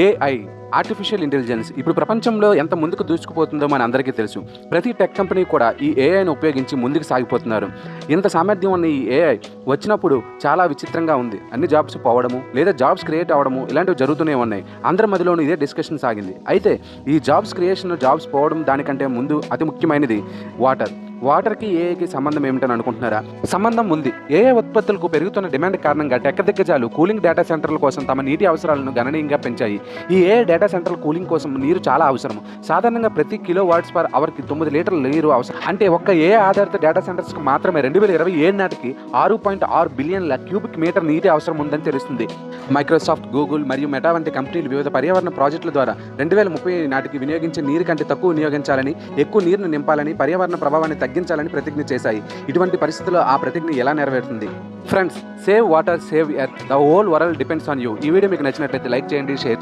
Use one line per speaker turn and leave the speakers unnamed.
AI artificial intelligence ఇప్పుడు ప్రపంచంలో ఎంత ముందుకు దూసుకుపోతుందో మన అందరికీ తెలుసు. ప్రతి టెక్ కంపెనీ కూడా ఈ ఏఐని ఉపయోగించి ముందుకు సాగిపోతున్నారు. ఇంత సామర్థ్యం ఉన్న ఈ ఏఐ వచ్చినప్పుడు చాలా విచిత్రంగా ఉంది. అన్ని జాబ్స్ పోవడము లేదా జాబ్స్ క్రియేట్ అవ్వడము ఇలాంటివి జరుగుతూనే ఉన్నాయి. అందరి మధ్యలోనూ ఇదే డిస్కషన్ సాగింది. అయితే ఈ జాబ్స్ క్రియేషన్, జాబ్స్ పోవడం దానికంటే ముందు అతి ముఖ్యమైనది వాటర్కి ఏఐకి సంబంధం ఏమిటని అనుకుంటున్నారా? సంబంధం ఉంది. ఏఐ ఉత్పత్తులకు పెరుగుతున్న డిమాండ్ కారణంగా టెక్ దిగ్గజాలు కూలింగ్ డేటా సెంటర్ల కోసం తమ నీటి అవసరాలను గణనీయంగా పెంచాయి. ఈ ఏఐ డేటా సెంటర్ల కూలింగ్ కోసం నీరు చాలా అవసరం. సాధారణంగా ప్రతి కిలో వాట్స్ పర్ అవర్కి 9 లీటర్ల నీరు అవసరం. అంటే ఒక్క ఏఐ ఆధారిత డేటా సెంటర్స్కి మాత్రమే 2027 నాటికి 6.6 బిలియన్ల క్యూబిక్ మీటర్ నీటి అవసరం ఉందని తెలుస్తుంది. మైక్రోసాఫ్ట్, గూగుల్ మరియు మెటా వంటి కంపెనీలు వివిధ పర్యావరణ ప్రాజెక్టుల ద్వారా 2030 నాటికి వినియోగించే నీరు కంటే తక్కువ వినియోగించాలని, ఎక్కువ నీరును నింపాలని, పర్యావరణ ప్రభావాన్ని తగ్గించాలని ప్రతిజ్ఞ చేశాయి. ఇటువంటి పరిస్థితుల్లో ఆ ప్రతిజ్ఞ ఎలా నెరవేరుతుంది? Friends, save water, save earth, the whole world depends on you. ఈ వీడియో మీకు నచ్చినట్లయితే లైక్ చేయండి, షేర్ చేయండి.